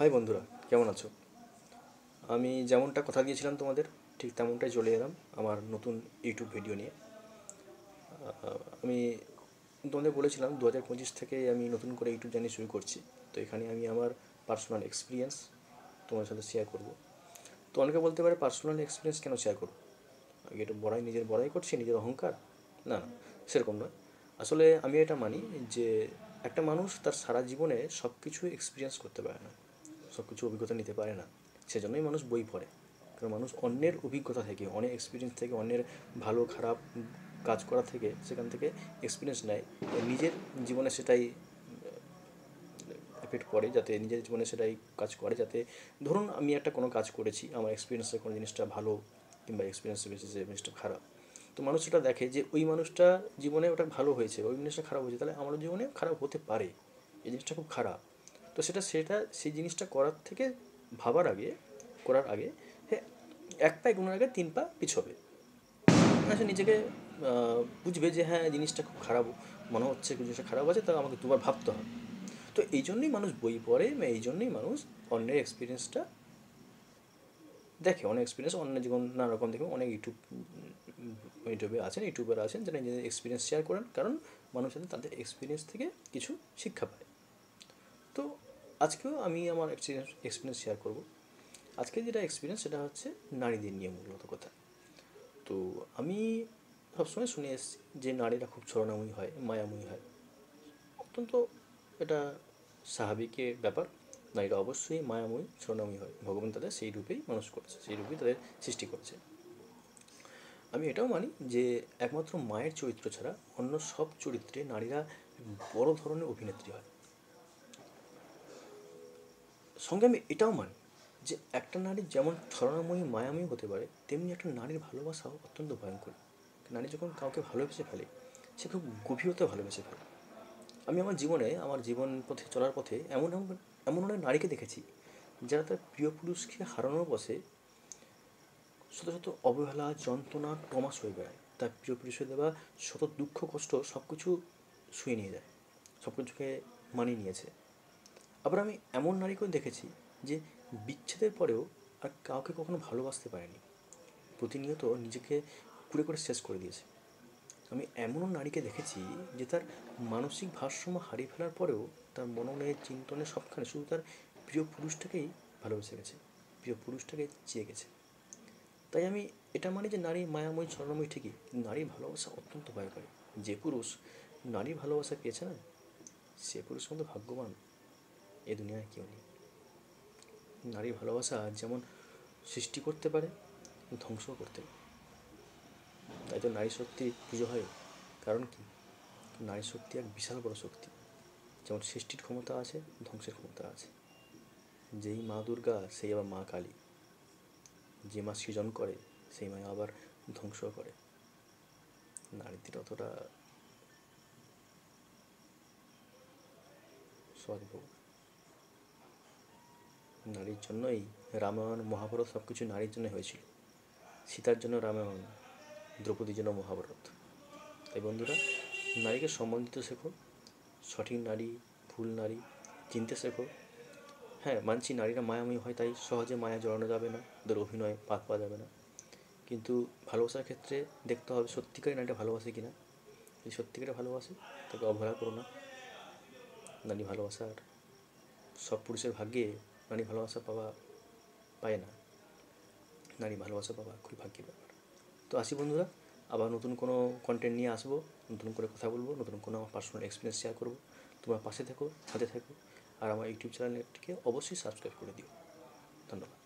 High বন্ধুরা, কেমন আছো? আমি যেমনটা কথা দিয়েছিলাম তোমাদের, ঠিক তেমনটাই চলে এলাম আমার নতুন ইউটিউব ভিডিও নিয়ে। আমি তোমাদের বলেছিলাম 2025 থেকে আমি নতুন করে ইউটিউব জার্নি শুরু করছি। তো এখানে আমি আমার পার্সোনাল এক্সপিরিয়েন্স তোমার সাথে শেয়ার করব। তো অনেকে বলতে পারে পার্সোনাল এক্সপিরিয়েন্স কেন শেয়ার করবো? আগে এটা নিজের বড়াই করছি, নিজের অহংকার? না না, সেরকম নয়। আসলে আমি এটা মানি যে একটা মানুষ তার সারা জীবনে সব কিছু এক্সপিরিয়েন্স করতে পারে না, সব কিছু অভিজ্ঞতা নিতে পারে না। সেজন্যই মানুষ বই পড়ে। কারণ মানুষ অন্যের অভিজ্ঞতা থেকে, অনেক এক্সপিরিয়েন্স থেকে, অন্যের ভালো খারাপ কাজ করা থেকে, সেখান থেকে এক্সপিরিয়েন্স নেয়। নিজের জীবনে সেটাই এফেক্ট করে, যাতে নিজের জীবনে সেটাই কাজ করে, যাতে ধরুন আমি একটা কোনো কাজ করেছি, আমার এক্সপিরিয়েন্সে কোনো জিনিসটা ভালো কিংবা এক্সপিরিয়েন্স বেসিসে জিনিসটা খারাপ। তো মানুষ সেটা দেখে যে ওই মানুষটা জীবনে ওটা ভালো হয়েছে, ওই জিনিসটা খারাপ হয়েছে, তাহলে আমারও জীবনে খারাপ হতে পারে, এই জিনিসটা খুব খারাপ। তো সেই জিনিসটা করার থেকে ভাবার আগে, করার আগে, হ্যাঁ, এক পা এগোনোর আগে 3 পা পিছবে। সে নিজেকে বুঝবে যে হ্যাঁ, জিনিসটা খুব খারাপ মনে হচ্ছে, জিনিসটা খারাপ আছে, তাহলে আমাকে দুবার ভাবতে হবে। তো এই জন্যই মানুষ বই পড়ে, এই জন্যই মানুষ অন্যের এক্সপিরিয়েন্সটা দেখে। অনেক এক্সপিরিয়েন্স অন্য জীবন নানা রকম দেখে, অনেক ইউটিউবার আছেন যারা নিজেদের এক্সপিরিয়েন্স শেয়ার করেন, কারণ মানুষ যাতে তাদের এক্সপিরিয়েন্স থেকে কিছু শিক্ষা পায়। তো আজকেও আমি আমার এক্সপিরিয়েন্স শেয়ার করব। আজকে যেটা এক্সপিরিয়েন্স সেটা হচ্ছে নারীদের নিয়ে মূলত কথা। তো আমি সবসময় শুনে এসেছি যে নারীরা খুব ছলনাময়ী হয়, মায়াময়ী হয়। অত্যন্ত এটা স্বাভাবিকের ব্যাপার। নারীরা অবশ্যই মায়াময়ী, ছলনাময়ী হয়। ভগবান তাদের সেই রূপেই মানুষ করেছে, সেই রূপেই তাদের সৃষ্টি করেছে। আমি এটাও মানি যে একমাত্র মায়ের চরিত্র ছাড়া অন্য সব চরিত্রে নারীরা বড় ধরনের অভিনেত্রী হয়। সঙ্গে আমি এটাও মানি যে একটা নারী যেমন ছলনাময়ী, মায়াময়ী হতে পারে, তেমনি একটা নারীর ভালোবাসাও অত্যন্ত ভয়ঙ্কর। নারী যখন কাউকে ভালোবেসে ফেলে, সে খুব গভীরতা ভালোবেসে ফেলে। আমি আমার জীবনে, আমার জীবন পথে চলার পথে এমন এমন এমন অনেক নারীকে দেখেছি যারা তার প্রিয় পুরুষকে হারানোর বসে শত শত অবহেলা, যন্ত্রণা, ট্রমা সয়ে বেড়ায়। তার প্রিয় পুরুষের দেওয়া শত দুঃখ কষ্ট সব কিছু শুয়ে নিয়ে যায়, সব কিছুকে মানিয়ে নিয়েছে। আবার আমি এমন নারীকেও দেখেছি যে বিচ্ছেদের পরেও আর কাউকে কখনো ভালোবাসতে পারেনি, প্রতিনিয়ত নিজেকে কুড়ে করে শেষ করে দিয়েছে। আমি এমনও নারীকে দেখেছি যে তার মানসিক ভারসাম্য হারিয়ে ফেলার পরেও তার মননে, চিন্তনে, সবখানে শুধু তার প্রিয় পুরুষটাকেই ভালোবেসে গেছে, প্রিয় পুরুষটাকে চেয়ে গেছে। তাই আমি এটা মানি যে নারী মায়াময়ী, ছলনাময়ী ঠিকই, কিন্তু নারীর ভালোবাসা অত্যন্ত ভয়ঙ্কর। যে পুরুষ নারীর ভালোবাসা পেয়েছে না, সে পুরুষ কিন্তু ভাগ্যবান, এ দুনিয়ায় কেউ নেই। নারীর ভালোবাসা যেমন সৃষ্টি করতে পারে, ধ্বংসও করতে পারে। তাই তো নারী শক্তির পুজো হয়। কারণ কি? নারী শক্তি এক বিশাল বড় শক্তি। যেমন সৃষ্টির ক্ষমতা আছে, ধ্বংসের ক্ষমতা আছে। যেই মা দুর্গা, সেই আবার মা কালী। যে মা সৃজন করে, সেই মা আবার ধ্বংস করে। নারীদের অতটা সদ্ভব। নারীর জন্যই রামায়ণ, মহাভারত সব কিছু নারীর জন্য হয়েছিল। সীতার জন্য রামায়ণ, দ্রৌপদীর জন্য মহাভারত। তাই বন্ধুরা, নারীকে সম্মান দিতে শেখো। সঠিক নারী, ভুল নারী চিনতে শেখো। হ্যাঁ, মানছি নারীরা মায়াময়ী হয়, তাই সহজে মায়া জড়ানো যাবে না, ওদের অভিনয় পাত পাওয়া যাবে না। কিন্তু ভালোবাসার ক্ষেত্রে দেখতে হবে সত্যিকারের নারীটা ভালোবাসে কিনা। যদি সত্যিকারে ভালোবাসে, তাকে অবহেলা করো না। নারী ভালোবাসার সব পুরুষের ভাগ্যে নারী ভালোবাসা পায় না। নারী ভালোবাসা পাওয়া খুবই ভাগ্যের ব্যাপার। তো আসি বন্ধুরা, আবার নতুন কোনো কন্টেন্ট নিয়ে আসবো, নতুন করে কথা বলবো, নতুন কোনো আমার পার্সোনাল এক্সপিরিয়েন্স শেয়ার করবো। তোমরা পাশে থেকো, সাথে থেকো, আর আমার ইউটিউব চ্যানেলটিকে অবশ্যই সাবস্ক্রাইব করে দিও। ধন্যবাদ।